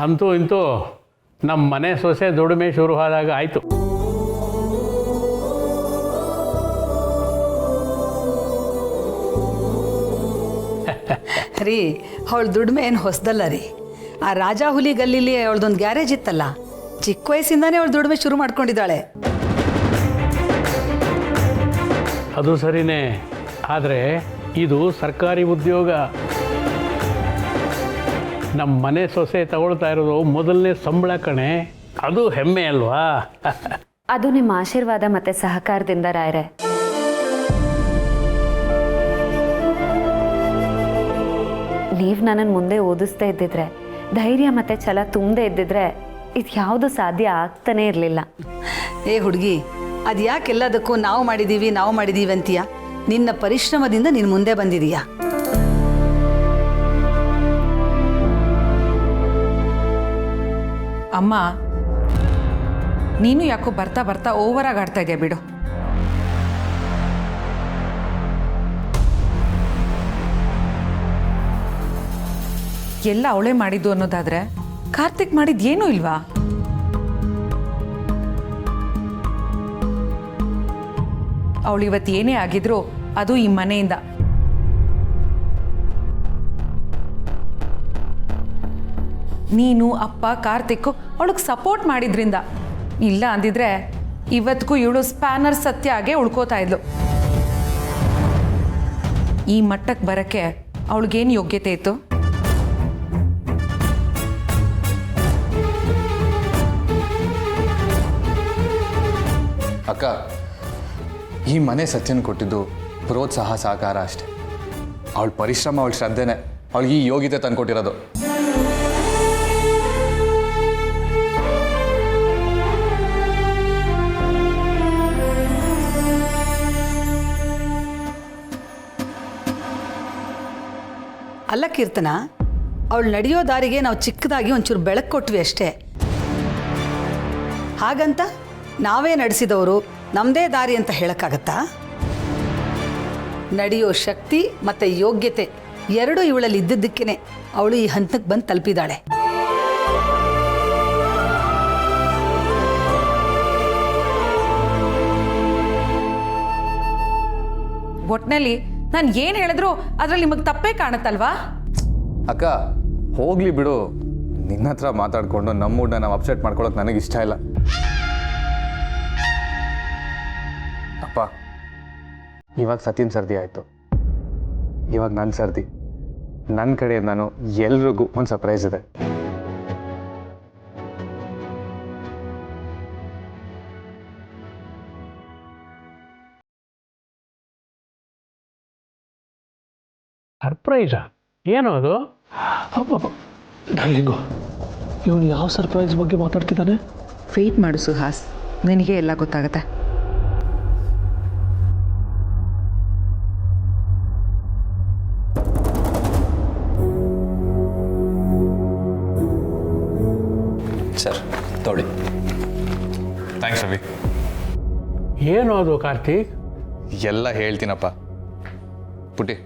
ಅಂತೂ ಇಂತೂ ನಮ್ಮ ಮನೆ ಸೊಸೆ ದುಡಿಮೆ ಶುರು ಆದಾಗ ಆಯಿತು. ರೀ ಅವಳ ದುಡಿಮೆ ಏನು ಹೊಸದಲ್ಲ ರೀ. ಆ ರಾಜಾ ಹುಲಿ ಗಲ್ಲಿಲಿ ಅವಳದೊಂದು ಗ್ಯಾರೇಜ್ ಇತ್ತಲ್ಲ, ಚಿಕ್ಕ ವಯಸ್ಸಿಂದಾನೇ ಅವಳು ದುಡಿಮೆ ಶುರು ಮಾಡ್ಕೊಂಡಿದ್ದಾಳೆ. ಅದು ಸರಿನೇ, ಆದರೆ ಇದು ಸರ್ಕಾರಿ ಉದ್ಯೋಗ. ನಮ್ಮ ಮನೆ ಸೊಸೆ ತಗೊಳ್ತಾ ಇರೋದು ಮೊದಲನೇ ಸಂಬಳ ಕಣೆ, ಅದು ಹೆಮ್ಮೆ ಅಲ್ವಾ? ಅದು ನಿಮ್ಮ ಆಶೀರ್ವಾದ ಮತ್ತು ಸಹಕಾರದಿಂದ ರಾಯರೇ. ನೀವು ನನ್ನನ್ನು ಮುಂದೆ ಓದಿಸ್ತಾ ಇದ್ದಿದ್ರೆ, ಧೈರ್ಯ ಮತ್ತು ಛಲ ತುಂಬದೇ ಇದ್ದಿದ್ರೆ ಇದು ಯಾವುದು ಸಾಧ್ಯ ಆಗ್ತಾನೇ ಇರಲಿಲ್ಲ. ಏ ಹುಡುಗಿ, ಅದು ಯಾಕೆಲ್ಲದಕ್ಕೂ ನಾವು ಮಾಡಿದ್ದೀವಿ ಅಂತೀಯ? ನಿನ್ನ ಪರಿಶ್ರಮದಿಂದ ನೀನು ಮುಂದೆ ಬಂದಿದೀಯಾ. ಅಮ್ಮ, ನೀನು ಯಾಕೋ ಬರ್ತಾ ಬರ್ತಾ ಓವರಾಗಿ ಆಡ್ತಾ ಇದೆಯಾ ಬಿಡು. ಎಲ್ಲ ಅವಳೇ ಮಾಡಿದ್ದು ಅನ್ನೋದಾದ್ರೆ ಕಾರ್ತಿಕ್ ಮಾಡಿದ್ದೇನೂ ಇಲ್ವಾ? ಅವಳು ಇವತ್ತು ಏನೇ ಆಗಿದ್ರು ಅದು ಈ ಮನೆಯಿಂದ. ನೀನು, ಅಪ್ಪ, ಕಾರ್ತಿಕ್ ಅವಳಿಗೆ ಸಪೋರ್ಟ್ ಮಾಡಿದ್ರಿಂದ. ಇಲ್ಲ ಅಂದಿದ್ರೆ ಇವತ್ತಿಗೂ ಇವಳು ಸ್ಪ್ಯಾನರ್ ಸತ್ಯ ಆಗೇ ಉಳ್ಕೋತಾ ಇದ್ಲು. ಈ ಮಟ್ಟಕ್ಕೆ ಬರೋಕ್ಕೆ ಅವಳಿಗೇನು ಯೋಗ್ಯತೆ ಇತ್ತು? ಅಕ್ಕ, ಈ ಮನೆ ಸತ್ಯನ ಕೊಟ್ಟಿದ್ದು ಪ್ರೋತ್ಸಾಹ ಸಹಕಾರ ಅಷ್ಟೆ. ಅವಳ ಪರಿಶ್ರಮ, ಅವಳ ಶ್ರದ್ಧೆನೇ ಅವಳಿಗೆ ಈ ಯೋಗ್ಯತೆ ತಂದುಕೊಟ್ಟಿರೋದು. ಅಲ್ಲ ಕೀರ್ತನ, ಅವಳು ನಡೆಯೋ ದಾರಿಗೆ ನಾವು ಚಿಕ್ಕದಾಗಿ ಒಂಚೂರು ಬೆಳಕು ಕೊಟ್ವಿ ಅಷ್ಟೇ. ಹಾಗಂತ ನಾವೇ ನಡೆಸಿದವರು ನಮ್ಮದೇ ದಾರಿ ಅಂತ ಹೇಳೋಕ್ಕಾಗತ್ತಾ? ನಡೆಯೋ ಶಕ್ತಿ ಮತ್ತು ಯೋಗ್ಯತೆ ಎರಡೂ ಇವಳಲ್ಲಿ ಇದ್ದದ್ದಕ್ಕೇ ಅವಳು ಈ ಹಂತಕ್ಕೆ ಬಂದು ತಲುಪಿದಾಳೆ. ಒಟ್ನಲ್ಲಿ ನಾನು ಏನು ಹೇಳಿದ್ರು ಅದ್ರಲ್ಲಿ ನಿಮಗೆ ತಪ್ಪೇ ಕಾಣುತ್ತಲ್ವಾ? ಅಕ್ಕ, ಹೋಗ್ಲಿ ಬಿಡು. ನಿನ್ನ ಹತ್ರ ಮಾತಾಡಿಕೊಂಡು ನಮ್ಮ ಮೂಡ್ನ ನಾವು ಅಪ್ಸೆಟ್ ಮಾಡ್ಕೊಳ್ಳೋಕೆ ನನಗೆ ಇಷ್ಟ ಇಲ್ಲ. ಅಪ್ಪ, ಇವಾಗ ಸತ್ಯನ ಸರ್ದಿ ಆಯಿತು, ಇವಾಗ ನನ್ನ ಸರ್ದಿ. ನನ್ನ ಕಡೆ ನಾನು ಎಲ್ರಿಗೂ ಒಂದು ಸರ್ಪ್ರೈಸ್ ಇದೆ. ಸರ್ಪ್ರೈಸಾ? ಏನೋ ಅದು? ಡಾರ್ಲಿಂಗು, ಇವನು ಯಾವ ಸರ್ಪ್ರೈಸ್ ಬಗ್ಗೆ ಮಾತಾಡ್ತಿದ್ದಾನೆ? ವೆಯ್ಟ್ ಮಾಡು ಸುಹಾಸ್, ನಿನಗೆ ಎಲ್ಲ ಗೊತ್ತಾಗತ್ತೆ. ಸರ್ ತೊಳಿ. ಥ್ಯಾಂಕ್ಸ್ ರವಿ. ಏನೋ ಅದು ಕಾರ್ತಿಕ್? ಎಲ್ಲ ಹೇಳ್ತೀನಪ್ಪ. ಪುಟಿ,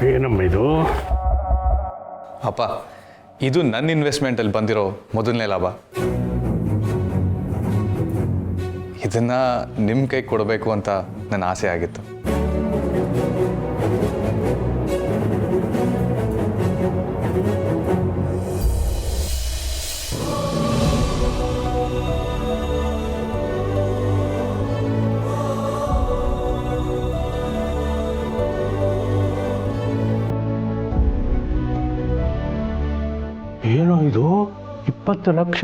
ಏನಮ್ಮ ಇದು? ಅಪ್ಪ, ಇದು ನನ್ನ ಇನ್ವೆಸ್ಟ್ಮೆಂಟಲ್ಲಿ ಬಂದಿರೋ ಮೊದಲನೇ ಲಾಭ. ಇದನ್ನ ನಿಮ್ಮ ಕೈ ಕೊಡಬೇಕು ಅಂತ ನನ್ನ ಆಸೆ ಆಗಿತ್ತು. ಏನೋ ಇದು? 20 ಲಕ್ಷ?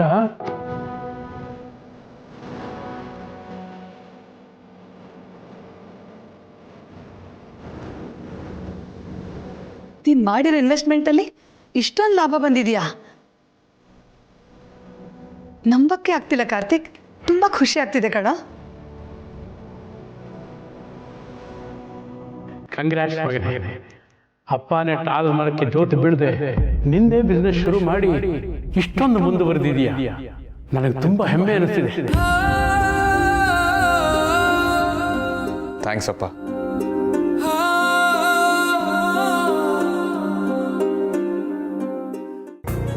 ನೀನು ಮಾಡಿರೋ ಇನ್ವೆಸ್ಟ್ಮೆಂಟಲ್ಲಿ ಇಷ್ಟೊಂದು ಲಾಭ ಬಂದಿದೆಯಾ? ನಂಬಕ್ಕೆ ಆಗ್ತಿಲ್ಲ ಕಾರ್ತಿಕ್, ತುಂಬ ಖುಷಿ ಆಗ್ತಿದೆ ಕಣ. ಕಂಗ್ರಾಟ್ಸ್ ಮಗನೇ. ಅಪ್ಪನೇ ಟಾಲ್ ಮರಕ್ಕೆ ಜೋತು ಬೀಳದೆ ನಿಂದೇ ಬಿಸ್ನೆಸ್ ಶುರು ಮಾಡಿ ಇಷ್ಟೊಂದು ಮುಂದುವರೆದಿದೆಯಾ. ನನಗೆ ತುಂಬ ಹೆಮ್ಮೆ ಅನಿಸ್ತಿದೆ. ಥ್ಯಾಂಕ್ಸ್ ಅಪ್ಪ.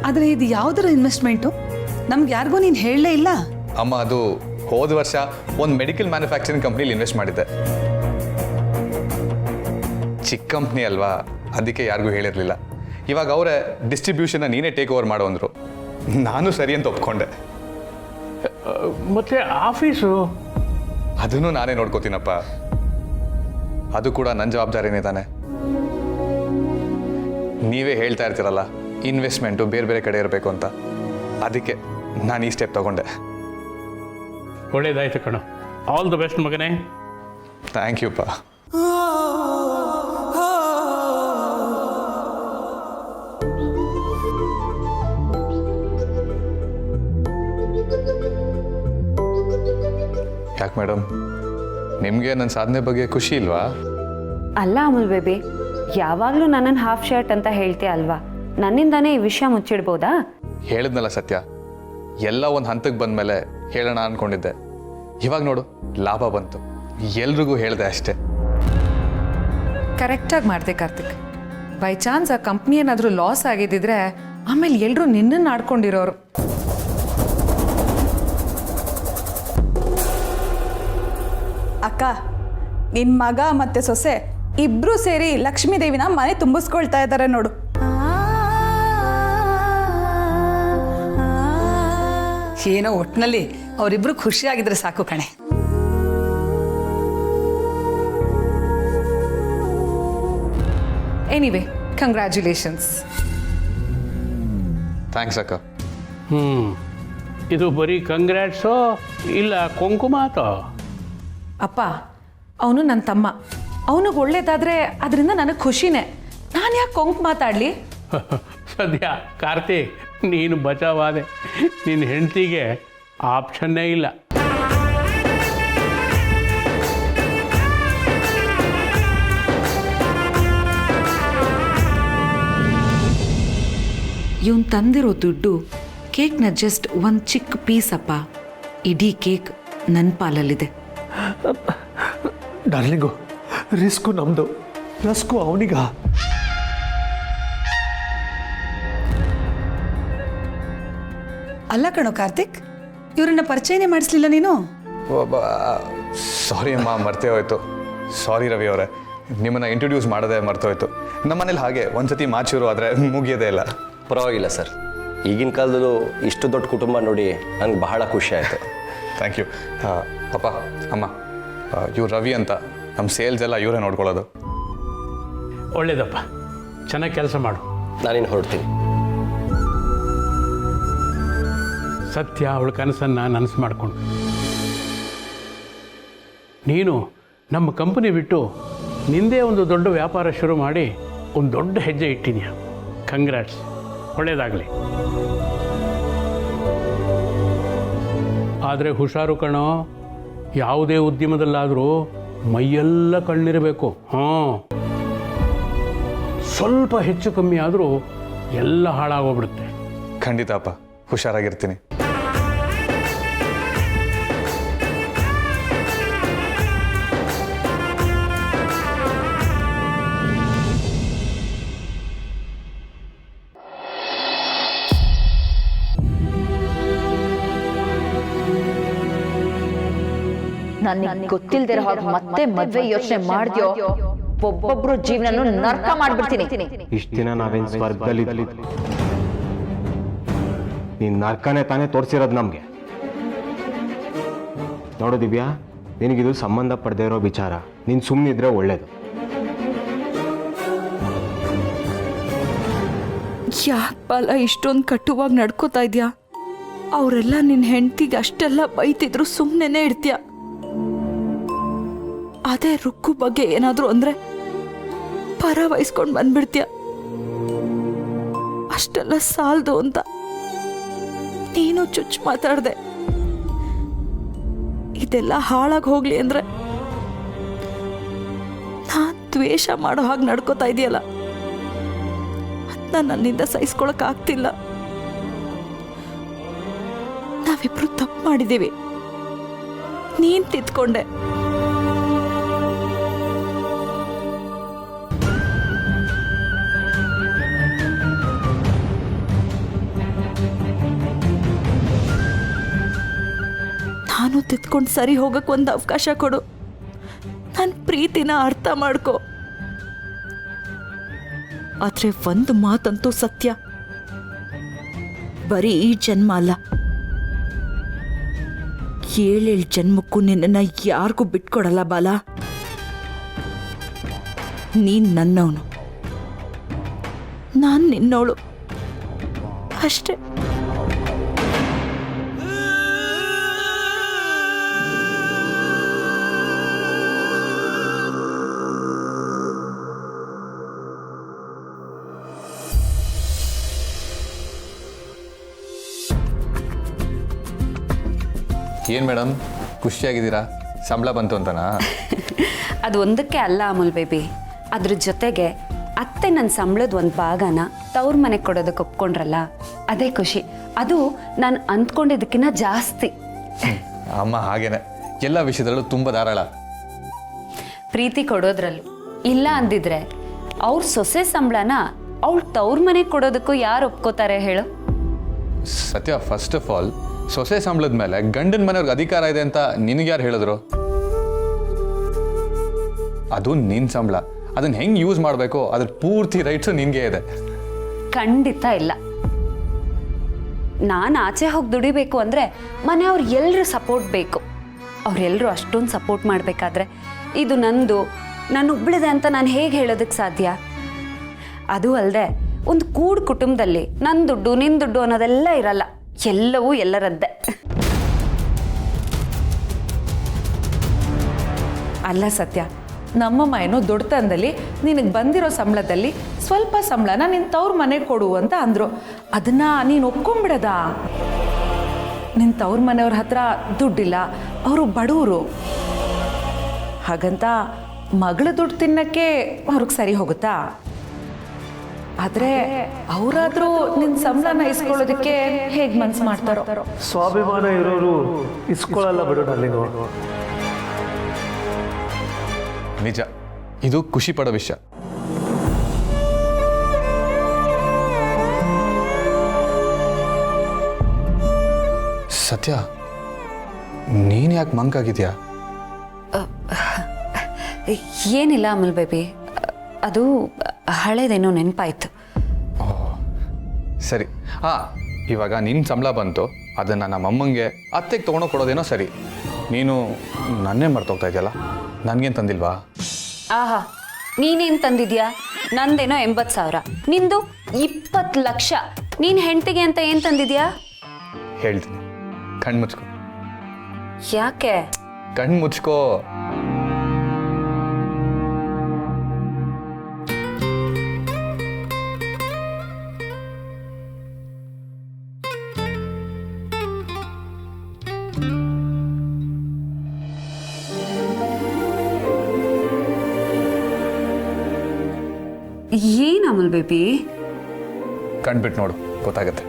ಆದರೆ ಇದು ಯಾವುದರ ಇನ್ವೆಸ್ಟ್ಮೆಂಟು? ನಮ್ಗೆ ಯಾರಿಗೂ ನೀನು ಹೇಳಲೇ ಇಲ್ಲ. ಅಮ್ಮ, ಅದು ಹೋದ ವರ್ಷ ಒಂದು ಮೆಡಿಕಲ್ ಮ್ಯಾನುಫ್ಯಾಕ್ಚರಿಂಗ್ ಕಂಪ್ನಿಲಿ ಇನ್ವೆಸ್ಟ್ ಮಾಡಿದ್ದೆ. ಚಿಕ್ಕ ಕಂಪ್ನಿ ಅಲ್ವಾ, ಅದಕ್ಕೆ ಯಾರಿಗೂ ಹೇಳಿರಲಿಲ್ಲ. ಇವಾಗ ಅವರೇ ಡಿಸ್ಟ್ರಿಬ್ಯೂಷನ್ನ ನೀನೇ ಟೇಕ್ ಓವರ್ ಮಾಡು ಅಂದರು. ನಾನು ಸರಿ ಅಂತ ಒಪ್ಕೊಂಡೆ. ಮತ್ತೆ ಆಫೀಸು? ಅದನ್ನು ನಾನೇ ನೋಡ್ಕೋತೀನಪ್ಪ. ಅದು ಕೂಡ ನನ್ನ ಜವಾಬ್ದಾರಿನೇ ತಾನೆ. ನೀವೇ ಹೇಳ್ತಾ ಇರ್ತೀರಲ್ಲ, ಇನ್ವೆಸ್ಟ್ಮೆಂಟು ಬೇರೆ ಬೇರೆ ಕಡೆ ಇರಬೇಕು ಅಂತ. ಅದಕ್ಕೆ ನಾನು ಈ ಸ್ಟೆಪ್ ತಗೊಂಡೆ. ಒಳ್ಳೇದಾಯ್ತು ಕಣೋ. ಆಲ್ ದ ಬೆಸ್ಟ್ ಮಗನೇ. ಥ್ಯಾಂಕ್ ಯು ಪಾ. ಯಾಕೆ ಮೇಡಮ್, ನಿಮಗೆ ನನ್ನ ಸಾಧನೆ ಬಗ್ಗೆ ಖುಷಿ ಇಲ್ವಾ? ಅಲ್ಲ ಅಮೂಲ್ ಬೇಬಿ, ಯಾವಾಗಲೂ ನನ್ನನ್ನು ಹಾಫ್ ಶರ್ಟ್ ಅಂತ ಹೇಳ್ತೀಯ ಅಲ್ವಾ? ನನ್ನಿಂದಾನೇ ಈ ವಿಷಯ ಮುಚ್ಚಿಡ್ಬೋದಾ? ಹೇಳಿದ್ನಲ್ಲ ಸತ್ಯ, ಎಲ್ಲ ಒಂದು ಹಂತಕ್ಕೆ ಬಂದಮೇಲೆ ಹೇಳೋಣ ಅಂದ್ಕೊಂಡಿದ್ದೆ. ಇವಾಗ ನೋಡು, ಲಾಭ ಬಂತು, ಎಲ್ರಿಗೂ ಹೇಳಿದೆ ಅಷ್ಟೇ. ಕರೆಕ್ಟಾಗಿ ಮಾಡಿದೆ ಕಾರ್ತಿಕ್. ಬೈ ಚಾನ್ಸ್ ಆ ಕಂಪ್ನಿ ಏನಾದರೂ ಲಾಸ್ ಆಗಿದ್ದಿದ್ರೆ ಆಮೇಲೆ ಎಲ್ಲರೂ ನಿನ್ನನ್ನು ಆಡ್ಕೊಂಡಿರೋರು. ಅಕ್ಕ, ನಿನ್ನ ಮಗ ಮತ್ತು ಸೊಸೆ ಇಬ್ಬರೂ ಸೇರಿ ಲಕ್ಷ್ಮೀ ದೇವಿನ ಮನೆ ತುಂಬಿಸ್ಕೊಳ್ತಾ ಇದ್ದಾರೆ ನೋಡು. ಏನೋ ಒಟ್ಟಿನಲ್ಲಿ ಅವರಿಬ್ರು ಖುಷಿಯಾಗಿದ್ರೆ ಸಾಕು ಕಣೆ. Anyway, congratulations. ಥ್ಯಾಂಕ್ಸ್ ಅಕ್ಕ. ಇದು ಬರೀ ಕಂಗ್ರ್ಯಾಟ್ಸೋ ಇಲ್ಲ ಕುಂಕುಮಾತೋ? ಅಪ್ಪ, ಅವನು ನನ್ನ ತಮ್ಮ. ಅವನಿಗೆ ಒಳ್ಳೇದಾದರೆ ಅದರಿಂದ ನನಗೆ ಖುಷಿನೇ. ನಾನು ಯಾಕೆ ಕೊಂಕು ಮಾತಾಡಲಿ? ಸದ್ಯ ಕಾರ್ತಿಕ್ ನೀನು ಬಚಾವಾದೆ. ನಿನ್ನ ಹೆಂಡತಿಗೆ ಆಪ್ಷನ್ನೇ ಇಲ್ಲ. ಇವನು ತಂದಿರೋ ದುಡ್ಡು ಕೇಕ್ನ ಜಸ್ಟ್ ಒಂದು ಚಿಕ್ಕ ಪೀಸ್ ಅಪ್ಪ. ಇಡೀ ಕೇಕ್ ನನ್ನ ಪಾಲಲ್ಲಿದೆ. ಡಾರ್ಲಿಂಗು, ರಿಸ್ಕು ನಮ್ಮದು, ರಸ್ಕು ಅವನಿಗ. ಅಲ್ಲ ಕಣೋ ಕಾರ್ತಿಕ್, ಇವ್ರನ್ನ ಪರಿಚಯನೇ ಮಾಡಿಸ್ಲಿಲ್ಲ ನೀನು? ಸಾರಿ ಅಮ್ಮ, ಮರ್ತೇ ಹೋಯ್ತು. ಸಾರಿ ರವಿ ಅವರೇ, ನಿಮ್ಮನ್ನು ಇಂಟ್ರೊಡ್ಯೂಸ್ ಮಾಡೋದೇ ಮರ್ತೋಯ್ತು. ನಮ್ಮನೇಲಿ ಹಾಗೆ ಒಂದ್ಸತಿ ಮಾತು ಶುರು ಆದರೆ ಮುಗಿಯೋದೇ ಇಲ್ಲ. ಪರವಾಗಿಲ್ಲ ಸರ್, ಈಗಿನ ಕಾಲದಲ್ಲೂ ಇಷ್ಟು ದೊಡ್ಡ ಕುಟುಂಬ ನೋಡಿ ನನಗೆ ಬಹಳ ಖುಷಿ ಆಯಿತು. Thank you. ಅಪ್ಪ, ಅಮ್ಮ, ಇವ್ರು ರವಿ ಅಂತ, ನಮ್ಮ ಸೇಲ್ಸ್ ಎಲ್ಲ ಇವರೇ ನೋಡ್ಕೊಳ್ಳೋದು. ಒಳ್ಳೇದಪ್ಪ, ಚೆನ್ನಾಗಿ ಕೆಲಸ ಮಾಡು. ನಾನಿನ್ನು ಹೊರಡ್ತೀನಿ. ಸತ್ಯ ಅವಳ ಕನಸನ್ನು ನನಸು ಮಾಡಿಕೊಂಡು ನೀನು ನಮ್ಮ ಕಂಪನಿ ಬಿಟ್ಟು ನಿಂದೇ ಒಂದು ದೊಡ್ಡ ವ್ಯಾಪಾರ ಶುರು ಮಾಡಿ ಒಂದು ದೊಡ್ಡ ಹೆಜ್ಜೆ ಇಟ್ಟಿದ್ಯಾ. ಕಂಗ್ರ್ಯಾಟ್ಸ್, ಒಳ್ಳೇದಾಗಲಿ. ಆದರೆ ಹುಷಾರು ಕಣೋ, ಯಾವುದೇ ಉದ್ಯಮದಲ್ಲಾದರೂ ಮೈಯೆಲ್ಲ ಕಣ್ಣಿರಬೇಕು. ಸ್ವಲ್ಪ ಹೆಚ್ಚು ಕಮ್ಮಿ ಆದರೂ ಎಲ್ಲ ಹಾಳಾಗೋಗ್ಬಿಡುತ್ತೆ. ಖಂಡಿತ ಅಪ್ಪ, ಹುಷಾರಾಗಿರ್ತೀನಿ. ನನಗೆ ಗೊತ್ತಿಲ್ದಿರೋ ಹಾಗೆ ಮತ್ತೆ ಮದ್ವೆ ಯೋಚನೆ ಮಾಡ್ದ್ಯೋ, ಒಬ್ಬೊಬ್ರು ಜೀವನನು ನರ್ಕ ಮಾಡ್ಬಿಡ್ತೀನಿ. ಇಷ್ಟು ದಿನ ನಾವೇನು ಸ್ವರ್ಗದಲ್ಲಿ ನೀನ್ ನರ್ಕನೇ ತಾನೇ ತೋರಿಸಿರೋದು ನಮ್ಗೆ. ನೋಡು ದಿವ್ಯಾ, ನಿನಗಿದು ಸಂಬಂಧ ಪಡೆದೇ ಇರೋ ವಿಚಾರ. ನೀನು ಸುಮ್ಮನಿದ್ರೆ ಒಳ್ಳೇದು. ಯಾಕಲ್ಲ ಇಷ್ಟೊಂದು ಕಟ್ಟುವಾಗಿ ನಡ್ಕೋತಾ ಇದ್ಯಾ? ಅವರೆಲ್ಲ ನಿನ್ನ ಹೆಂಡತಿಗೆ ಅಷ್ಟೆಲ್ಲ ಬೈತಿದ್ರು ಸುಮ್ಮನೆ ಇಡ್ತೀಯ. ಅದೇ ರುಕ್ಕು ಬಗ್ಗೆ ಏನಾದರೂ ಅಂದ್ರೆ ಪರ ವಹಿಸ್ಕೊಂಡು ಬಂದ್ಬಿಡ್ತೀಯ. ಅಷ್ಟೆಲ್ಲ ಸಾಲದು ಅಂತ ನೀನು ಚುಚ್ಚು ಮಾತಾಡ್ದೆ. ಇದೆಲ್ಲ ಹಾಳಾಗಿ ಹೋಗ್ಲಿ ಅಂದ್ರೆ ನಾನ್ ದ್ವೇಷ ಮಾಡೋ ಹಾಗೆ ನಡ್ಕೋತಾ ಇದೆಯಲ್ಲ, ಅದನ್ನ ನನ್ನಿಂದ ಸಹಿಸ್ಕೊಳಕ್ ಆಗ್ತಿಲ್ಲ. ನಾವಿಬ್ರು ತಪ್ಪು ಮಾಡಿದ್ದೀವಿ, ನೀನ್ ತಿದ್ಕೊಂಡೆ. ತಿದ್ಕೊಂಡು ಸರಿ ಹೋಗಕ್ಕೆ ಒಂದು ಅವಕಾಶ ಕೊಡು. ನನ್ನ ಪ್ರೀತಿನ ಅರ್ಥ ಮಾಡ್ಕೊ. ಆದರೆ ಒಂದು ಮಾತಂತೂ ಸತ್ಯ, ಬರೀ ಈ ಜನ್ಮ ಅಲ್ಲ, 7 ಜನ್ಮಕ್ಕೂ ನಿನ್ನನ್ನು ಯಾರಿಗೂ ಬಿಟ್ಕೊಡಲ್ಲ ಬಾಲ. ನೀನ್ ನನ್ನವನು, ನಾನು ನಿನ್ನವಳು ಅಷ್ಟೇ. ಏನು ಮೇಡಮ್ ಖುಷಿಯಾಗಿದ್ದೀರಾ? ಸಂಬಳ ಬಂತು ಅಂತನಾ? ಅದು ಒಂದಕ್ಕೆ ಅಲ್ಲ ಅಮೂಲ್ ಬೇಬಿ, ಅದ್ರ ಜೊತೆಗೆ ಅತ್ತೆ ನನ್ನ ಸಂಬಳದ ಒಂದು ಭಾಗನ ತವ್ರ ಮನೆಗೆ ಕೊಡೋದಕ್ಕೆ ಒಪ್ಕೊಂಡ್ರಲ್ಲ, ಅದೇ ಖುಷಿ. ಅದು ನಾನು ಅಂದ್ಕೊಂಡಿದ್ದಕ್ಕಿಂತ ಜಾಸ್ತಿ. ಅಮ್ಮ ಹಾಗೇನೆ, ಎಲ್ಲ ವಿಷಯದಲ್ಲೂ ತುಂಬ ಧಾರಾಳ. ಪ್ರೀತಿ ಕೊಡೋದ್ರಲ್ಲೂ ಇಲ್ಲ ಅಂದಿದ್ರೆ ಅವ್ರ ಸೊಸೆ ಸಂಬಳನ ಅವಳು ತವ್ರ ಮನೆಗೆ ಕೊಡೋದಕ್ಕೂ ಯಾರು ಒಪ್ಕೋತಾರೆ ಹೇಳು? ಸತ್ಯ, ಫಸ್ಟ್ ಆಫ್ ಆಲ್ ಸೊಸೆ ಸಂಬಳದ ಮೇಲೆ ಗಂಡನ ಮನೆಯವ್ರಿಗೆ ಅಧಿಕಾರ ಇದೆ ಅಂತ ನಿನಗೆ ಯಾರು ಹೇಳಿದ್ರು? ಅದು ನಿನ್ನ ಸಂಬಳ, ಅದನ್ನ ಹೆಂಗೆ ಯೂಸ್ ಮಾಡಬೇಕು ಅದ್ರ ಪೂರ್ತಿ ರೈಟ್ಸು ನಿನಗೆ ಇದೆ. ಖಂಡಿತ ಇಲ್ಲ. ನಾನು ಆಚೆ ಹೋಗಿ ದುಡಿಬೇಕು ಅಂದರೆ ಮನೆಯವ್ರು ಎಲ್ಲರೂ ಸಪೋರ್ಟ್ ಬೇಕು. ಅವರೆಲ್ಲರೂ ಅಷ್ಟೊಂದು ಸಪೋರ್ಟ್ ಮಾಡಬೇಕಾದ್ರೆ ಇದು ನಂದು, ನಾನು ಒಬ್ಳಿದೆ ಅಂತ ನಾನು ಹೇಗೆ ಹೇಳೋದಕ್ಕೆ ಸಾಧ್ಯ? ಅದು ಅಲ್ಲದೆ ಒಂದು ಕೂಡು ಕುಟುಂಬದಲ್ಲಿ ನನ್ನ ದುಡ್ಡು ನಿನ್ನ ದುಡ್ಡು ಅನ್ನೋದೆಲ್ಲ ಇರಲ್ಲ, ಎಲ್ಲವೂ ಎಲ್ಲರದ್ದೇ. ಅಲ್ಲ ಸತ್ಯ, ನಮ್ಮಮ್ಮ ಏನೋ ದೊಡ್ಡತನದಲ್ಲಿ ನಿನಗೆ ಬಂದಿರೋ ಸಂಬಳದಲ್ಲಿ ಸ್ವಲ್ಪ ಸಂಬಳನ ನಿನ್ನ ತವ್ರ ಮನೆಗೆ ಕೊಡು ಅಂತ ಅಂದರು. ಅದನ್ನು ನೀನು ಒಪ್ಕೊಂಡ್ಬಿಡದ? ನಿನ್ನ ತವ್ರ ಮನೆಯವ್ರ ಹತ್ರ ದುಡ್ಡಿಲ್ಲ, ಅವರು ಬಡವರು, ಹಾಗಂತ ಮಗಳ ದುಡ್ಡು ತಿನ್ನಕ್ಕೆ ಅವ್ರಿಗೆ ಸರಿ ಹೋಗುತ್ತಾ? ಆದರೆ ಅವರಾದರೂ ನಿನ್ನ ಸಂಬಳನ ಇಸ್ಕೊಳ್ಳೋದಕ್ಕೆ ಹೇಗೆ ಮನ್ಸು ಮಾಡ್ತಾರೋ? ಸ್ವಾಭಿಮಾನ ಇರೋರು ಇಸ್ಕೊಳ್ಳಲ್ಲ ಬಿಡು ನಲ್ಲಿನೋ. ನಿಜ, ಇದು ಖುಷಿ ಪಡೋ ವಿಷಯ. ಸತ್ಯ, ನೀನು ಯಾಕೆ ಮಂಕಾಗಿದ್ಯಾ? ಏನಿಲ್ಲ ಅಮೂಲ್ ಬೇಬಿ, ಅದು ಹಳೇದೇನೋ ನೆನಪಾಯ್ತು. ಸರಿ, ಇವಾಗ ನಿನ್ನ ಸಂಬಳ ಬಂತು, ಅದನ್ನು ನಮ್ಮಮ್ಮಂಗೆ ಅತ್ತೆಗೆ ತೊಗೊಂಡೋಗಿ ಕೊಡೋದೇನೋ ಸರಿ. ನೀನು ನನ್ನೇ ಮರ್ತೋಗ್ತಾ ಇದೆಯಲ್ಲ, ನನಗೇನು ತಂದಿಲ್ವಾ? ಆಹಾ, ನೀನೇನು ತಂದಿದ್ಯಾ? ನಂದೇನೋ 80,000, ನಿಂದು 20 ಲಕ್ಷ. ನೀನು ಹೆಂಡತಿಗೆ ಅಂತ ಏನು ತಂದಿದ್ಯಾ? ಹೇಳ್ತೀನಿ, ಕಣ್ಣು ಮುಚ್ಕೋ. ಯಾಕೆ? ಕಣ್ಣು ಮುಚ್ಕೋ. ಏನು ಅಮೂಲ್ ಬೇಬಿ? ಕಣ್ಬಿಟ್ಟು ನೋಡು, ಗೊತ್ತಾಗತ್ತೆ.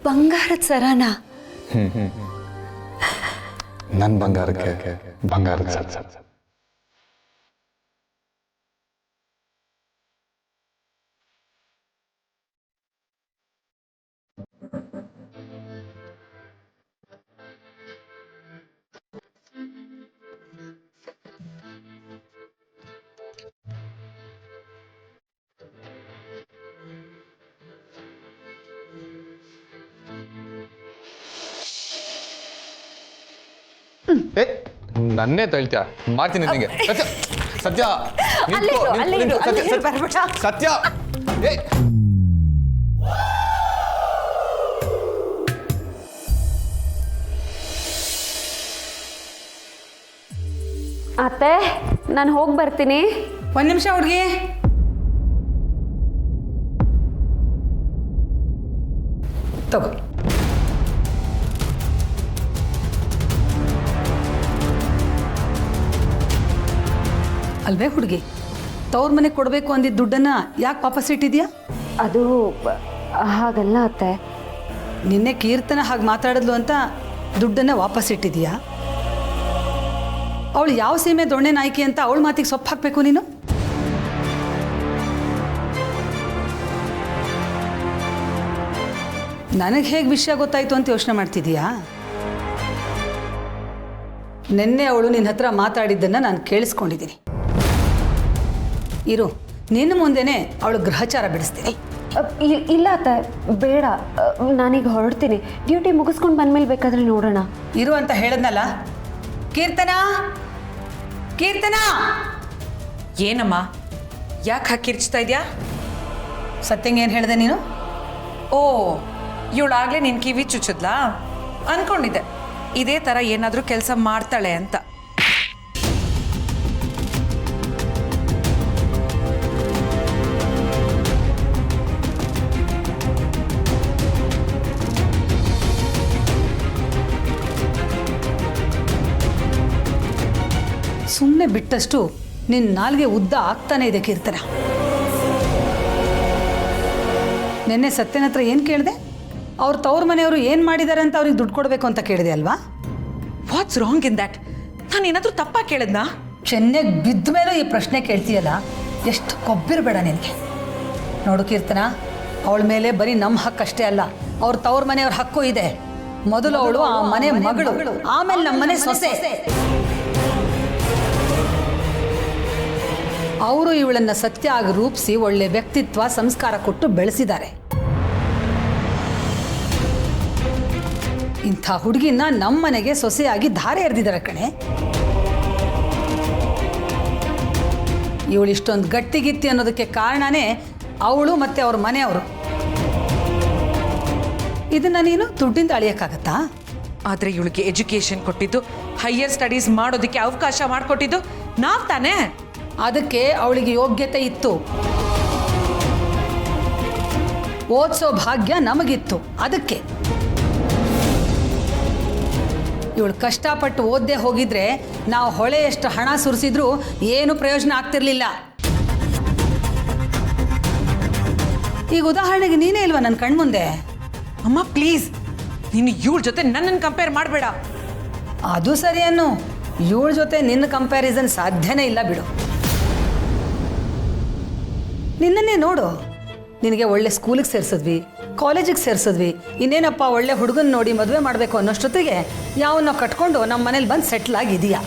ಬಂಗಾರದ ಸರನ? ನನ್ನ ಬಂಗಾರಕ್ಕೆ ಬಂಗಾರದ ಸರ. ನನ್ನೇ ತಳ್ತ್ಯಾ? ಮಾಡ್ತೀನಿ ನಿನಗೆ. ಸತ್ಯ, ಸತ್ಯ ಸತ್ಯ. ಅತ್ತೆ, ನಾನು ಹೋಗಿ ಬರ್ತೀನಿ. ಒಂದು ನಿಮಿಷ ಹುಡುಗಿ. ತಗೋ. ಅಲ್ವೇ ಹುಡುಗಿ, ತವ್ರ ಮನೆಗೆ ಕೊಡಬೇಕು ಅಂದಿದ್ದ ದುಡ್ಡನ್ನು ಯಾಕೆ ವಾಪಸ್ ಇಟ್ಟಿದ್ಯಾ? ಅದು ಹಾಗಲ್ಲ ಅತ್ತೆ. ನಿನ್ನೆ ಕೀರ್ತನ ಹಾಗೆ ಮಾತಾಡಿದ್ಲು ಅಂತ ದುಡ್ಡನ್ನು ವಾಪಸ್ ಇಟ್ಟಿದ್ಯಾ? ಅವಳು ಯಾವ ಸೀಮೆ ದೊಣ್ಣೆ ನಾಯ್ಕಿ ಅಂತ ಅವಳ ಮಾತಿಗೆ ಸೊಪ್ಪು ಹಾಕಬೇಕು ನೀನು? ನನಗೆ ಹೇಗೆ ವಿಷಯ ಗೊತ್ತಾಯ್ತು ಅಂತ ಯೋಚನೆ ಮಾಡ್ತಿದೀಯಾ? ನಿನ್ನೆ ಅವಳು ನಿನ್ನ ಹತ್ರ ಮಾತಾಡಿದ್ದನ್ನು ನಾನು ಕೇಳಿಸ್ಕೊಂಡಿದ್ದೀನಿ. ಇರು, ನಿನ್ನ ಮುಂದೆನೇ ಅವಳು ಗ್ರಹಚಾರ ಬಿಡಿಸ್ತೀನಿ. ಇಲ್ಲ ಅತ್ತೆ, ಬೇಡ. ನಾನೀಗ ಹೊರಡ್ತೀನಿ. ಡ್ಯೂಟಿ ಮುಗಿಸ್ಕೊಂಡು ಬಂದ್ಮೇಲೆ ಬೇಕಾದ್ರೆ ನೋಡೋಣ. ಇರು ಅಂತ ಹೇಳದ್ನಲ್ಲ. ಕೀರ್ತನಾ, ಕೀರ್ತನಾ! ಏನಮ್ಮ, ಯಾಕೆ ಹಾಕಿರ್ಚ್ತಾ ಇದೆಯಾ? ಸತ್ಯಂಗೆ ಏನು ಹೇಳಿದೆ ನೀನು? ಓ, ಇವಳಾಗಲೇ ನಿನ್ನ ಕಿವಿ ಚುಚ್ಚದ್ಲಾ? ಅಂದ್ಕೊಂಡಿದ್ದೆ ಇದೇ ಥರ ಏನಾದರೂ ಕೆಲಸ ಮಾಡ್ತಾಳೆ ಅಂತ. ಸುಮ್ಮನೆ ಬಿಟ್ಟಷ್ಟು ನಿನ್ನ ನಾಲ್ಗೆ ಉದ್ದ ಆಗ್ತಾನೆ ಇದೆ ಕೀರ್ತನ. ನಿನ್ನೆ ಸತ್ಯನ ಹತ್ರ ಏನು ಕೇಳಿದೆ? ಅವ್ರ ತವ್ರ ಮನೆಯವರು ಏನು ಮಾಡಿದ್ದಾರೆ ಅಂತ ಅವ್ರಿಗೆ ದುಡ್ಡು ಕೊಡಬೇಕು ಅಂತ ಕೇಳಿದೆ ಅಲ್ವಾ? What's wrong in that? ನಾನು ಏನಾದರೂ ತಪ್ಪಾಗಿ ಕೇಳಿದ್ನಾ? ಚೆನ್ನೈಗೆ ಬಿದ್ದ ಮೇಲೂ ಈ ಪ್ರಶ್ನೆ ಕೇಳ್ತೀಯಲ್ಲ, ಎಷ್ಟು ಕೊಬ್ಬಿರಬೇಡ ನಿನಗೆ. ನೋಡು ಕೀರ್ತನ, ಅವಳ ಮೇಲೆ ಬರೀ ನಮ್ಮ ಹಕ್ಕಷ್ಟೇ ಅಲ್ಲ, ಅವ್ರ ತವ್ರ ಮನೆಯವ್ರ ಹಕ್ಕು ಇದೆ. ಮೊದಲು ಅವಳು ಆ ಮನೆ ಮಗಳು, ಆಮೇಲೆ ನಮ್ಮ ಮನೆ ಸೊಸೆ. ಅವರು ಇವಳನ್ನು ಸತ್ಯ ಆಗಿ ರೂಪಿಸಿ ಒಳ್ಳೆ ವ್ಯಕ್ತಿತ್ವ ಸಂಸ್ಕಾರ ಕೊಟ್ಟು ಬೆಳೆಸಿದ್ದಾರೆ. ಇಂಥ ಹುಡುಗಿನ ನಮ್ಮನೆಗೆ ಸೊಸೆಯಾಗಿ ಧಾರೆ ಎರೆದಿದ್ದಾರೆ ಕಣೆ. ಇವಳು ಇಷ್ಟೊಂದು ಗಟ್ಟಿಗಿತ್ತಿ ಅನ್ನೋದಕ್ಕೆ ಕಾರಣನೇ ಅವಳು ಮತ್ತೆ ಅವ್ರ ಮನೆಯವರು. ಇದನ್ನ ನೀನು ದುಡ್ಡಿಂದ ಅಳಿಯಕ್ಕಾಗತ್ತಾ? ಆದರೆ ಇವಳಿಗೆ ಎಜುಕೇಶನ್ ಕೊಟ್ಟಿದ್ದು, ಹೈಯರ್ ಸ್ಟಡೀಸ್ ಮಾಡೋದಕ್ಕೆ ಅವಕಾಶ ಮಾಡಿಕೊಟ್ಟಿದ್ದು ನಾವು ತಾನೇ. ಅದಕ್ಕೆ ಅವಳಿಗೆ ಯೋಗ್ಯತೆ ಇತ್ತು, ಓದಿಸೋ ಭಾಗ್ಯ ನಮಗಿತ್ತು. ಅದಕ್ಕೆ ಇವಳು ಕಷ್ಟಪಟ್ಟು ಓದದೆ ಹೋಗಿದ್ರೆ ನಾವು ಹೊಳೆಯಷ್ಟು ಹಣ ಸುರಿಸಿದ್ರೂ ಏನು ಪ್ರಯೋಜನ ಆಗ್ತಿರ್ಲಿಲ್ಲ. ಈಗ ಉದಾಹರಣೆಗೆ ನೀನೇ ಇಲ್ವಾ ನನ್ನ ಕಣ್ಮುಂದೆ? ಅಮ್ಮ ಪ್ಲೀಸ್, ನೀನು ಇವಳ ಜೊತೆ ನನ್ನನ್ನು ಕಂಪೇರ್ ಮಾಡಬೇಡ. ಅದು ಸರಿ ಅನ್ನು, ಇವಳ ಜೊತೆ ನಿನ್ನ ಕಂಪ್ಯಾರಿಸನ್ ಸಾಧ್ಯನೇ ಇಲ್ಲ ಬಿಡು. ನಿನ್ನನ್ನೇ ನೋಡು, ನಿನಗೆ ಒಳ್ಳೆ ಸ್ಕೂಲಿಗೆ ಸೇರಿಸಿದ್ವಿ, ಕಾಲೇಜಿಗೆ ಸೇರಿಸಿದ್ವಿ, ಇನ್ನೇನಪ್ಪ ಒಳ್ಳೆ ಹುಡುಗನ ನೋಡಿ ಮದುವೆ ಮಾಡಬೇಕು ಅನ್ನೋಷ್ಟೊತ್ತಿಗೆ ಯಾವನ್ನ ಕಟ್ಕೊಂಡು ನಮ್ಮ ಮನೇಲಿ ಬಂದು ಸೆಟ್ಲ್ ಆಗಿದೆಯಾ.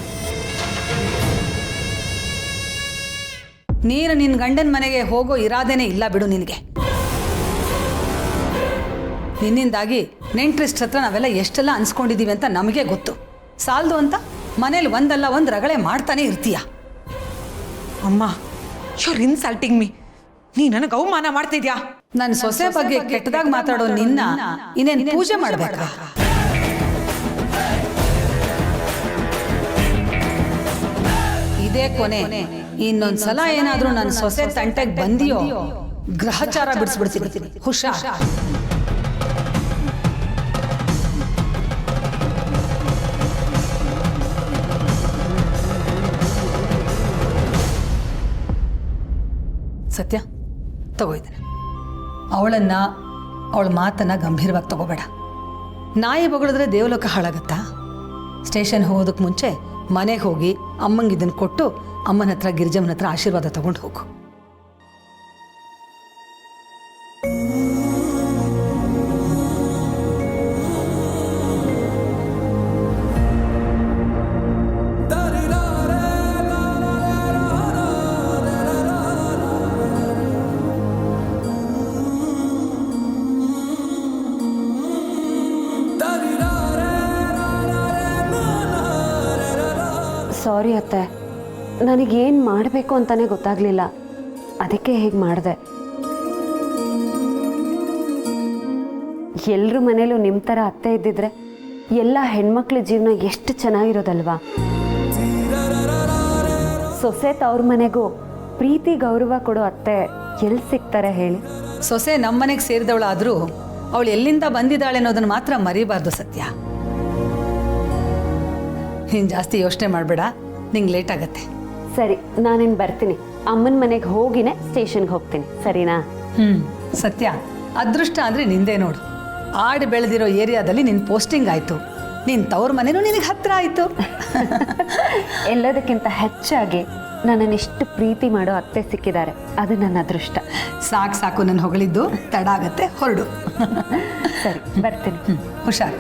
ನೀನು ನಿನ್ನ ಗಂಡನ ಮನೆಗೆ ಹೋಗೋ ಇರಾದೇನೆ ಇಲ್ಲ ಬಿಡು ನಿನಗೆ. ನಿನ್ನಿಂದಾಗಿ ನೆಂಟ್ರಿಸ್ಟ್ ಹತ್ರ ನಾವೆಲ್ಲ ಎಷ್ಟೆಲ್ಲ ಅನ್ಸ್ಕೊಂಡಿದ್ದೀವಿ ಅಂತ ನಮಗೆ ಗೊತ್ತು. ಸಾಲದು ಅಂತ ಮನೇಲಿ ಒಂದಲ್ಲ ಒಂದು ರಗಳೆ ಮಾಡ್ತಾನೆ ಇರ್ತೀಯ. ಅಮ್ಮ, ಯು ಆರ್ ಇನ್ಸಲ್ಟಿಂಗ್ ಮೀ. ನೀ ನನಗೆ ಅವಮಾನ ಮಾಡ್ತಿದ್ಯಾ? ನನ್ನ ಸೊಸೆ ಬಗ್ಗೆ ಕೆಟ್ಟದಾಗ ಮಾತಾಡೋ ನಿನ್ನ ಇನ್ನೇನು ಪೂಜೆ ಮಾಡ್ಬೇಕಾ? ಇದೇ ಕೊನೆ. ಇನ್ನೊಂದ್ಸಲ ಏನಾದ್ರೂ ನನ್ನ ಸೊಸೆ ತಂಟೆಗೆ ಬಂದಿಯೋ ಗ್ರಹಚಾರ ಬಿಡಿಸ್ಬಿಡ್ತೀನಿ. ಹುಷಾರ್. ಸತ್ಯ, ತಗೋಯ್ತಾನೆ. ಅವಳನ್ನು, ಅವಳ ಮಾತನ್ನು ಗಂಭೀರವಾಗಿ ತಗೋಬೇಡ. ನಾಯಿ ಬಗಳಿದ್ರೆ ದೇವಲೋಕ ಹಾಳಾಗತ್ತಾ? ಸ್ಟೇಷನ್ ಹೋಗೋದಕ್ಕೆ ಮುಂಚೆ ಮನೆಗೆ ಹೋಗಿ ಅಮ್ಮಂಗೆ ಇದನ್ನು ಕೊಟ್ಟು ಅಮ್ಮನ ಹತ್ರ, ಗಿರಿಜಮ್ಮನ ಹತ್ರ ಆಶೀರ್ವಾದ ತಗೊಂಡು ಹೋಗು. ಸಾರಿ ಅತ್ತೆ, ನನಗೇನು ಮಾಡಬೇಕು ಅಂತಲೇ ಗೊತ್ತಾಗಲಿಲ್ಲ, ಅದಕ್ಕೆ ಹೇಗೆ ಮಾಡಿದೆ. ಎಲ್ಲರ ಮನೇಲೂ ನಿಮ್ಮ ಥರ ಅತ್ತೆ ಇದ್ದಿದ್ರೆ ಎಲ್ಲ ಹೆಣ್ಮಕ್ಳ ಜೀವನ ಎಷ್ಟು ಚೆನ್ನಾಗಿರೋದಲ್ವಾ. ಸೊಸೆ ತವ್ರ ಮನೆಗೂ ಪ್ರೀತಿ ಗೌರವ ಕೊಡೋ ಅತ್ತೆ ಎಲ್ಲಿ ಸಿಗ್ತಾರೆ ಹೇಳಿ? ಸೊಸೆ ನಮ್ಮನೆಗೆ ಸೇರಿದವಳಾದರೂ ಅವಳು ಎಲ್ಲಿಂದ ಬಂದಿದ್ದಾಳೆ ಅನ್ನೋದನ್ನು ಮಾತ್ರ ಮರಿಬಾರ್ದು ಸತ್ಯ. ನೀನು ಜಾಸ್ತಿ ಯೋಚನೆ ಮಾಡಬೇಡ, ನಿಂಗೆ ಲೇಟ್ ಆಗತ್ತೆ. ಸರಿ, ನಾನಿನ್ನು ಬರ್ತೀನಿ. ಅಮ್ಮನ ಮನೆಗೆ ಹೋಗಿನೇ ಸ್ಟೇಷನ್ಗೆ ಹೋಗ್ತೀನಿ, ಸರಿನಾ? ಸತ್ಯ, ಅದೃಷ್ಟ ಅಂದರೆ ನಿಂದೇ ನೋಡು. ಆಡಿ ಬೆಳೆದಿರೋ ಏರಿಯಾದಲ್ಲಿ ನಿನ್ನ ಪೋಸ್ಟಿಂಗ್ ಆಯಿತು, ನಿನ್ನ ತವ್ರ ಮನೆಯೂ ನಿನಗೆ ಹತ್ತಿರ ಆಯಿತು. ಎಲ್ಲದಕ್ಕಿಂತ ಹೆಚ್ಚಾಗಿ ನನ್ನನ್ನು ಇಷ್ಟು ಪ್ರೀತಿ ಮಾಡೋ ಅತ್ತೆ ಸಿಕ್ಕಿದ್ದಾರೆ, ಅದು ನನ್ನ ಅದೃಷ್ಟ. ಸಾಕು ಸಾಕು, ನನ್ನ ಹೊಗಳಿದ್ದು ತಡ ಆಗತ್ತೆ, ಹೊರಡು. ಸರಿ, ಬರ್ತೀನಿ. ಹುಷಾರ್.